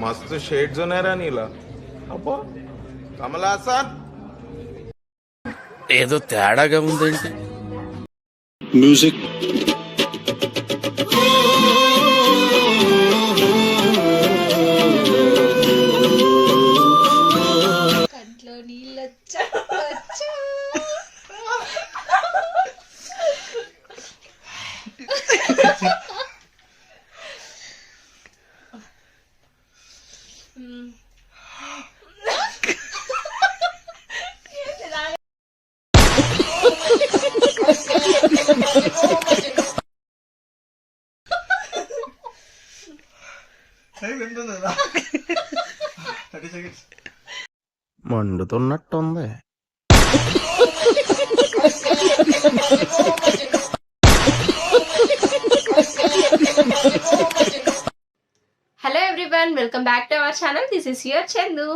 मस्त शेड्स ఉన్నాయి రా నీలా అబ్బో కమల్ హాసన్ ఏదో తేడాగా ఉందేంటి మ్యూజిక్ కంట్లో నీళ్ళొచ్చా మండుతున్నట్టుంది. Hello everyone, welcome back to our channel. This is your Chandu.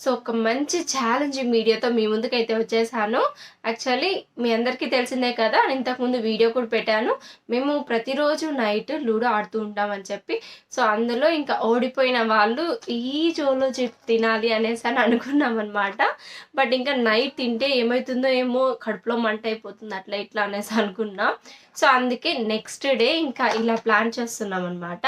So ఒక మంచి ఛాలెంజింగ్ వీడియోతో మీ ముందుకైతే వచ్చేసాను. యాక్చువల్లీ మీ అందరికీ తెలిసిందే కదా, నేను ఇంతకుముందు వీడియో కూడా పెట్టాను. మేము ప్రతిరోజు నైట్ లూడో ఆడుతూ ఉంటామని చెప్పి. సో అందులో ఇంకా ఓడిపోయిన వాళ్ళు ఈ జోలో తినాలి అనేసి అని అనుకున్నాం అనమాట. బట్ ఇంకా నైట్ తింటే ఏమవుతుందో ఏమో, కడుపులో మంట అయిపోతుంది అట్లా ఇట్లా అనేసి అనుకున్నాం. సో అందుకే నెక్స్ట్ డే ఇంకా ఇలా ప్లాన్ చేస్తున్నాం అనమాట.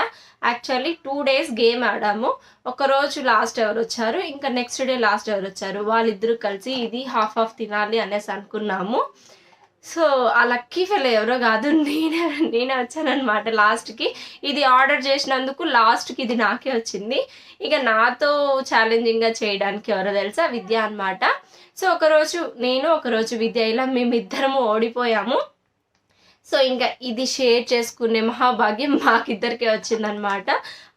యాక్చువల్లీ 2 days గేమ్ ఆడాము. ఒకరోజు లాస్ట్ ఎవరు వచ్చారు, ఇంకా నెక్స్ట్ డే లాస్ట్ ఎవరు వచ్చారు, వాళ్ళిద్దరూ కలిసి ఇది హాఫ్ తినాలి అనేసి అనుకున్నాము. సో ఆ లక్కీ ఫెలో ఎవరో కాదు, నేనే వచ్చానమాట లాస్ట్కి. ఇది ఆర్డర్ చేసినందుకు లాస్ట్కి ఇది నాకే వచ్చింది. ఇక నాతో ఛాలెంజింగ్గా చేయడానికి ఎవరో తెలుసా, విద్య అనమాట. సో ఒకరోజు నేను, ఒకరోజు విద్య, ఇలా మేమిద్దరము ఓడిపోయాము. సో ఇంకా ఇది షేర్ చేసుకునే మహాభాగ్యం మాకిద్దరికే వచ్చిందనమాట.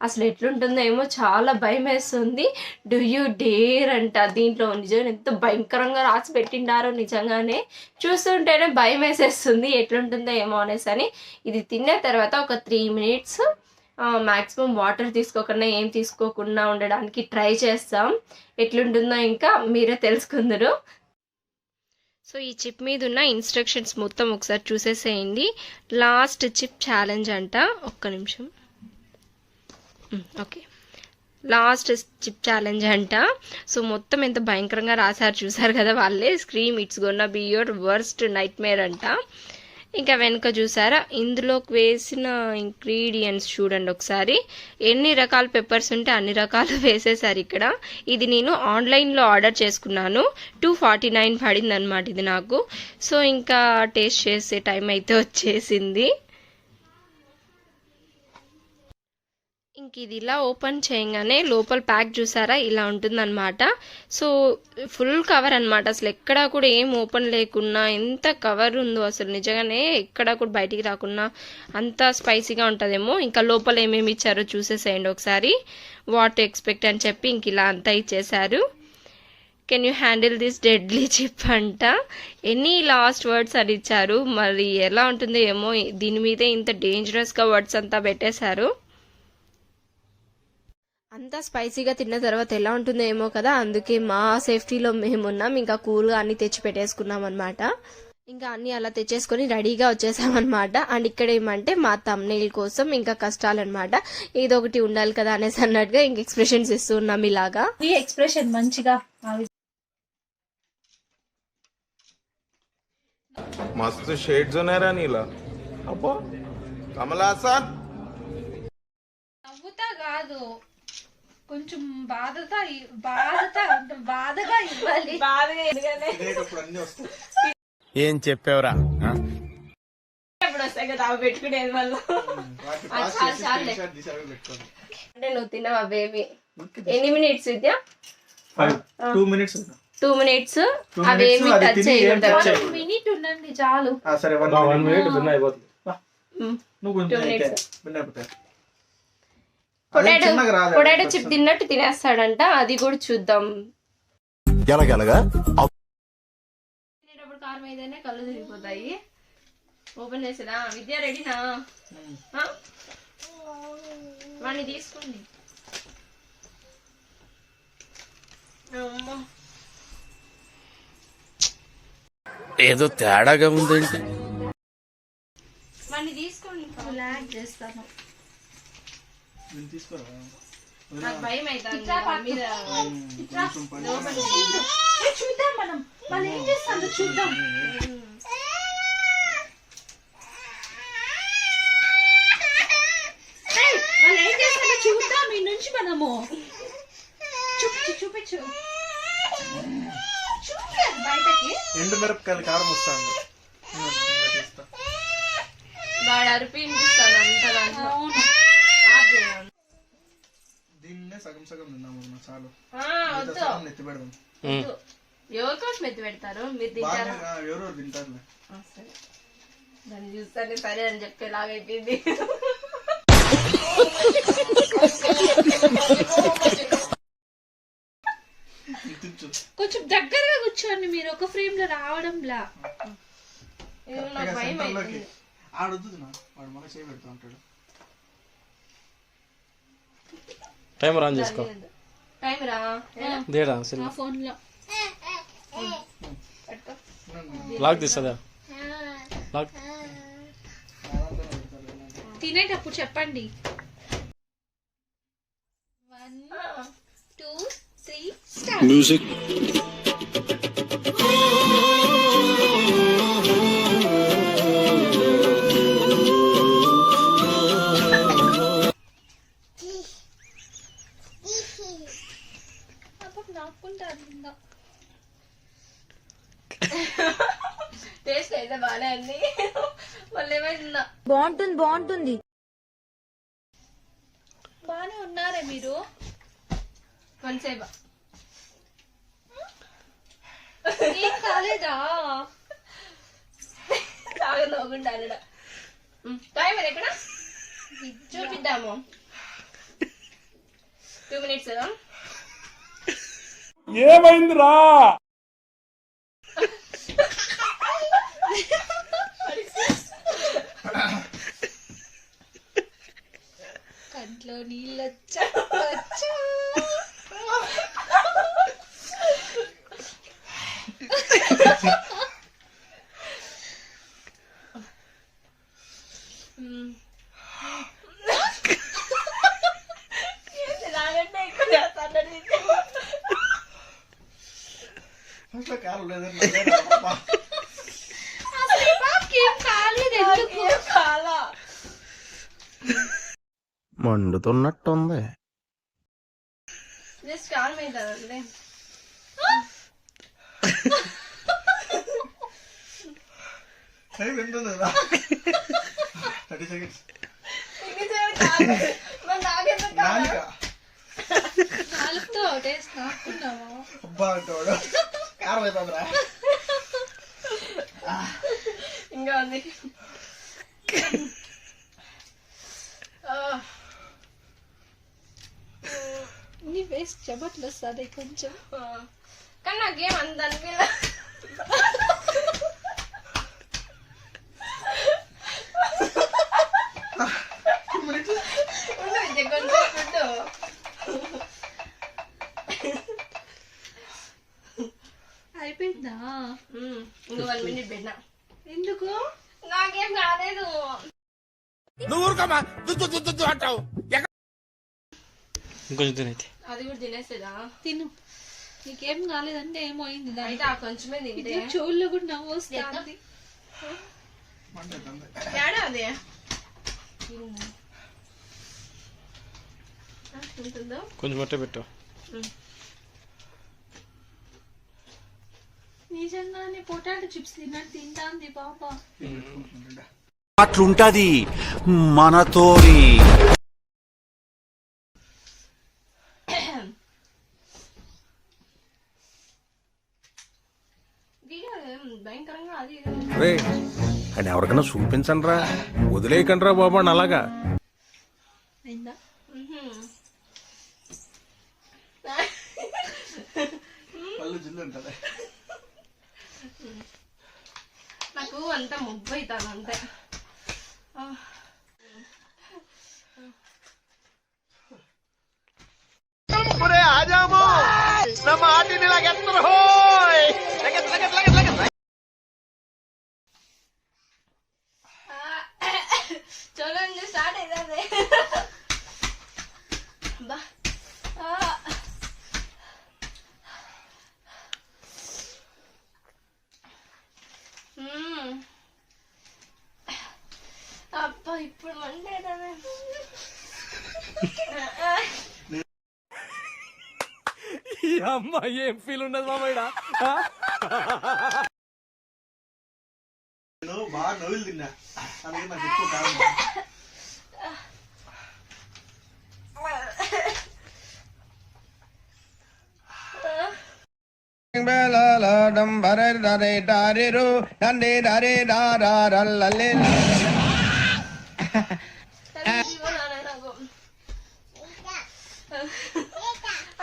అసలు ఎట్లుంటుందో ఏమో చాలా భయం వేస్తుంది. డూ యూ డేర్ అంట. దీంట్లో నిజంగా ఎంత భయంకరంగా రాసి పెట్టిండారో, నిజంగానే చూస్తుంటేనే భయం వేసేస్తుంది ఎట్లుంటుందో ఏమో అనేసి అని. ఇది తిన్న తర్వాత ఒక 3 minutes మ్యాక్సిమం వాటర్ తీసుకోకుండా ఏం తీసుకోకుండా ఉండడానికి ట్రై చేస్తాం. ఎట్లుంటుందో ఇంకా మీరే తెలుసుకుందరు. సో ఈ చిప్ మీద ఉన్న ఇన్స్ట్రక్షన్స్ మొత్తం ఒకసారి చూసేసేయండి. లాస్ట్ చిప్ ఛాలెంజ్ అంట. ఒక్క నిమిషం. ఓకే, లాస్ట్ చిప్ ఛాలెంజ్ అంట. సో మొత్తం ఎంత భయంకరంగా రాశారు చూసారు కదా వాళ్ళే. Scream it's gonna be your worst nightmare అంట. ఇంకా వెనుక చూసారా, ఇందులోకి వేసిన ఇంగ్రీడియంట్స్ చూడండి ఒకసారి. ఎన్ని రకాల పెప్పర్స్ ఉంటే అన్ని రకాలు వేసేసారు ఇక్కడ. ఇది నేను ఆన్లైన్లో ఆర్డర్ చేసుకున్నాను. 249 పడింది అనమాట ఇది నాకు. సో ఇంకా టేస్ట్ చేసే టైం అయితే వచ్చేసింది. ఇంక ఇది ఇలా ఓపెన్ చేయగానే లోపల ప్యాక్ చూసారా, ఇలా ఉంటుందన్నమాట. సో ఫుల్ కవర్ అనమాట. అసలు ఎక్కడా కూడా ఏం ఓపెన్ లేకున్నా ఎంత కవర్ ఉందో అసలు, నిజంగానే ఎక్కడా కూడా బయటికి రాకున్నా అంత స్పైసీగా ఉంటుందేమో. ఇంకా లోపల ఏమేమి ఇచ్చారో చూసేసేయండి ఒకసారి. వాట్ ఎక్స్పెక్ట్ అని చెప్పి ఇంక ఇలా అంతా ఇచ్చేసారు. Can you handle this deadly chip అంట. ఎనీ లాస్ట్ వర్డ్స్ అని ఇచ్చారు. మరి ఎలా ఉంటుందో ఏమో, దీని మీదే ఇంత డేంజరస్గా వర్డ్స్ అంతా పెట్టేశారు. అంతా స్పైసీగా తిన్న తర్వాత ఎలా ఉంటుందో ఏమో కదా, అందుకే మా సేఫ్టీలో మేము ఉన్నాం. ఇంకా కూల్గా అన్ని తెచ్చి పెట్టేసుకున్నాం అనమాట. ఇంకా అన్ని అలా తెచ్చేసుకొని రెడీగా వచ్చేసామన్నమాట. అండ్ ఇక్కడ ఏమంటే మా థంబ్నెయిల్ కోసం ఇంకా కష్టాలన్నమాట. ఏదో ఒకటి ఉండాలి కదా అనేసి అన్నట్టుగా ఇంక ఎక్స్ప్రెషన్స్ ఇస్తూ ఉన్నాం ఇలాగా. ఈ ఎక్స్ప్రెషన్ మంచిగా మస్తు షేడ్స్ ఉన్నాయి రా నీలా అబ్బో కమల్ హాసన్ నవ్వుతా కాదు, కొంచెం బాధగా ఇవ్వాలి. ఏం చెప్పావురా? ఎప్పుడు వస్తాయి కదా అవి పెట్టుకునేది వాళ్ళు. అంటే నువ్వు తినవా బేబీ? ఎన్ని మినిట్స్ విద్య? 2 minutes. 2 minutes. అవేమి టచ్ చేయకూడదు. 1 minute ఉండండి చాలు. సరే 1 minute బిన్న అయిపోతుంది. నువ్వు కొంచెం పొటాటో చిప్ తిన్నట్టు తినేస్తాడంట. అది కూడా చూద్దాం. తినేటప్పుడు కారం ఏదైనా కళ్ళు తిరిగిపోతాయి. ఓపెన్ చేసేదా? విద్య రెడీనా? వాడిని తీసుకోండి. ఏదో తేడాగా ఉందేంటి? వాడిని తీసుకోండి, చేస్తాను. నాకు భయం అవుతుంది ఇట్లా మీద ఇట్లా చూద్దాం మనం వాళ్ళు ఏం చేస్తారో చూద్దాం. ఏయ్, వాళ్ళు ఏం చేస్తారో చూద్దాం ఈ నుంచి మనము. చూపించు చూపించు చూపించు బయటకి. ఎండు మిరపకాయలు కారం వస్తాను. వాడు అరిపి వినిపిస్తాను అంత దాంట్లో. అవును. ఆఫ్ చేయండి. దీన్నే సగం సగం తిన్నాము చాలు. వద్దు ఎత్తి పెడదాం. ఎవరికోసం ఎత్తి పెడతారు మీరు తింటారా? ఎవరెవరు తింటారులే. సరే దాన్ని చూస్తానే సరే అని చెప్పేలాగైపోయింది. కొంచెం దగ్గరగా కూర్చోండి మీరు, ఒక ఫ్రేమ్ లో రావడంలా. నాకు భయం అవుతుంది. ఆడొద్దు వాడు మగ చేయి పెడతా ఉంటాడు. టైమర్ ఆన్ చేసుకో. టైం రా దేడా నా ఫోన్ లో పెట్టుకో. లాక్ తీస్తుందా? లాక్ తినేటప్పుడు చెప్పండి. 1 2 3 స్టార్ట్. Music. టేస్ట్ అయితే బాగానే ఉంది. మళ్ళీ ఏమైందా? బాగుంటుంది బానే ఉన్నారే మీరు. కొంతసేపు ఏం కాలేదా? తాగా నవ్వుకుంటా అన్నడ. టైం ఎక్కడ చూపిద్దాము. 2 minutes. ఏమైందిరా? కంట్లో నీళ్ళొచ్చా వచ్చా. కారం లేదని అసలు ఈ పాపకి ఏం కాలేదు ఎందుకు? చాలా మండుతున్నట్టుంది. జస్ట్ కాల్ అవుతుందండి. టైం ఎంత ఉంది కదా? 30 seconds. నాలుక. నాలుగుతో టేస్ట్ నాకున్నావా? అబ్బా అంటాడు. కారం అవుతుందిరా. ఇంకా ఉంది. నీ ఫేస్ చెమట్లు వస్తుంది కొంచెం. కానీ నాకేం అంత అనిపించలే. అయిపోయిందా? ఇంకో 1 minute పెట్టినా. ఎందుకు? నాకేం కాలేదు. నువ్వు ఊరుకోమా దుద్దు అంటావు. ఇంకొంచెం తినైతే. అది కూడా తినేసేదా? తిను. నీకేం కాలేదంటే ఏమో అయింది. అయితే ఆ కొంచెమే తింటే చెవుల్లో కూడా నవ్వు వస్తుంది. తేడా అదే ఉంటుందో. కొంచెం మట్టే పెట్టు. నిజంగానే పొటాటో చిప్స్ తిన్నట్టు తింటాంది పాప. అట్లుంటది మనతోని. భయంకరంగా అది రే అని ఎవరికైనా చూపించండి రా, వదిలేయకండి రా బాబు అని అలాగా. అయిందా? పళ్ళు జిల్లు ఉంటుంది. నాకు అంతా ముబ్బు అవుతాను అంతే. చూడండి స్టార్ట్ అవుతుంది. బా ఇప్పుడు మండేదానే. ఈ అమ్మాయి ఏం ఫీల్ ఉన్నది మామయ్య? నేను బాగా నవ్వులు తిన్నా, అందుకే నాకు ఎక్కువ కారం.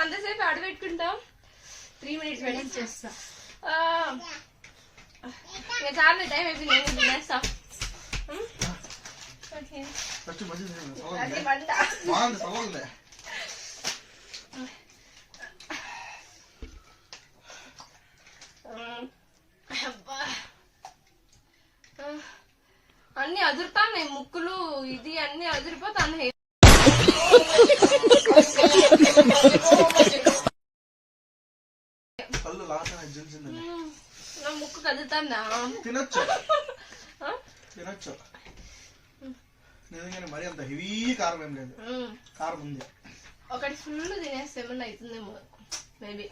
అంతసేపు ఆడ పెట్టుకుంటాం. 3 minutes వెయిట్ చేస్తా. చాలా టైం అయిపోయింది, నేను తినేస్తా. బాగుంది, చల్లగా. అన్ని అదురుతాయి ముక్కులు, ఇది అన్ని అదిరిపోతాయి. పళ్ళు లాగా జిల్జిందని. నా ముక్కు కదులుతుందా? తినొచ్చు తినొచ్చు, నిజంగానే మరి అంత హెవీ కారం ఏం లేదు, కారం ఉంది. ఒకటి ఫుల్ తినేస్తే ఏమన్నా అవుతుందేమో మేబీ.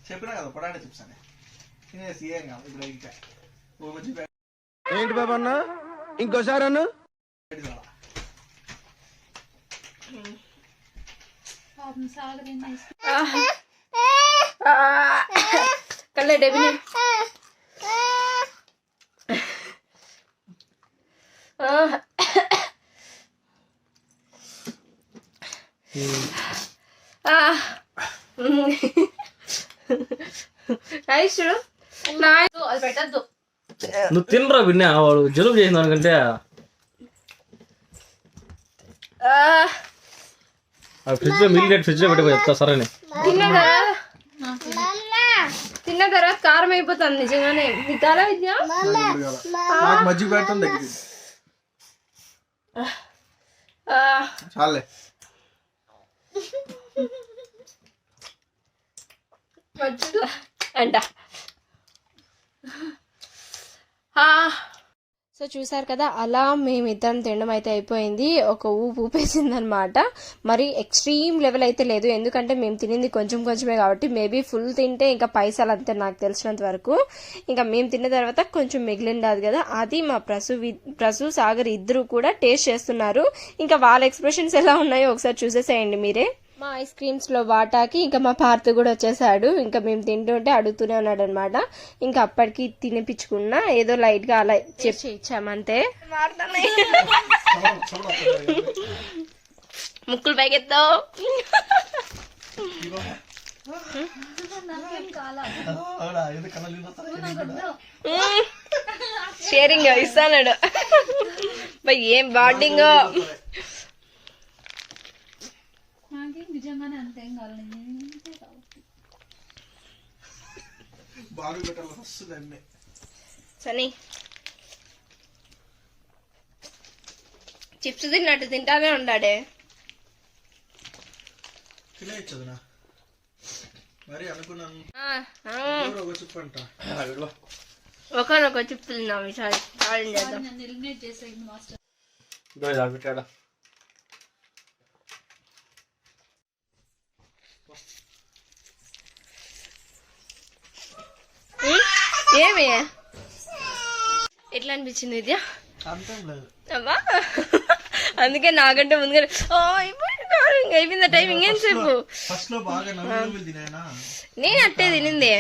చెప్పినా కదా పొటాటో చిప్స్ అని, తినేసి ఏం కాదు. ఇప్పుడు ఇంకా ఏంటి బాబా అన్న, ఇంకోసారి అన్న. కళ్ళ డెబిని నైస్ చూడు. అది పెట్టద్దు, నువ్వు తినరా విన్నా, వాడు జలుబు చేసిన దానికంటే ఫ్రిడ్జ్ లో మిగిలిన ఫ్రిడ్జ్ లో పెట్టి చెప్తా సరేనే. తిన్న తర్వాత కారం అయిపోతుంది నిజంగానే. నీకు కాల విద్య మజ్జిగ పెడతాం దగ్గర చాలే. అంట. సో చూసారు కదా, అలా మేమిద్దరం తినడం అయితే అయిపోయింది. ఒక ఊపేసింది అనమాట. మరి ఎక్స్ట్రీమ్ లెవెల్ అయితే లేదు, ఎందుకంటే మేము తినింది కొంచెం కొంచెమే కాబట్టి. మేబీ ఫుల్ తింటే ఇంకా పైసలు అంతే నాకు తెలిసినంత వరకు. ఇంకా మేము తిన్న తర్వాత కొంచెం మిగిలిండదు కదా, అది మా ప్రసు సాగర్ ఇద్దరు కూడా టేస్ట్ చేస్తున్నారు. ఇంకా వాళ్ళ ఎక్స్ప్రెషన్స్ ఎలా ఉన్నాయో ఒకసారి చూసేసేయండి మీరే. మా ఐస్ క్రీమ్స్ లో వాటాకి ఇంకా మా పార్త్ కూడా వచ్చేసాడు. ఇంకా మేము తింటుంటే అడుగుతూనే ఉన్నాడు అనమాట. ఇంకా అప్పటికి తినిపించుకున్నా, ఏదో లైట్ గా అలా చెప్పి ఇచ్చామంతే. ముక్కులు పైకెత్తావు. షేరింగ్ ఇస్తాడు. ఏం బాండింగ్. నిజంగానే అంతేం కావాలి. బాగా పెట్టాలి వస్తుంది అన్నీ. సనీ చిప్స్ తిన్నట్టు తింటానే ఉన్నాడే. తినేయచ్చదునా మరి అనుకున్నాను. చిప్ అంట ఒకనొక చిప్స్ తిన్నాం. ఈసారి ఛాలెంజ్ చేద్దాం. నన్ను ఎలిమినేట్ చేసేయండి మాస్టర్. పెట్టాడా ఏమి ఎట్లా అనిపించింది విద్య? అమ్మా అందుకే నాకంటే ముందుగా అయిపోయింది టైం. ఇంకేం సేపు నేను అట్టే తినింది.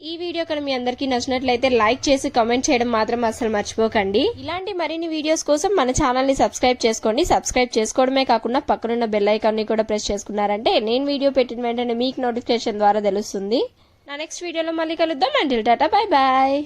ఈ వీడియో కనుక మీ అందరికీ నచ్చినట్లయితే లైక్ చేసి కామెంట్ చేయడం మాత్రం అసలు మర్చిపోకండి. ఇలాంటి మరిన్ని వీడియోస్ కోసం మన ఛానల్ ని సబ్స్క్రైబ్ చేసుకోండి. సబ్స్క్రైబ్ చేసుకోవడమే కాకుండా పక్కనున్న బెల్ ఐకాన్ ని కూడా ప్రెస్ చేసుకున్నారంటే నేను వీడియో పెట్టిన వెంటనే మీకు నోటిఫికేషన్ ద్వారా తెలుస్తుంది. నా నెక్స్ట్ వీడియోలో మళ్ళీ కలుద్దాం. Until tata, bye bye.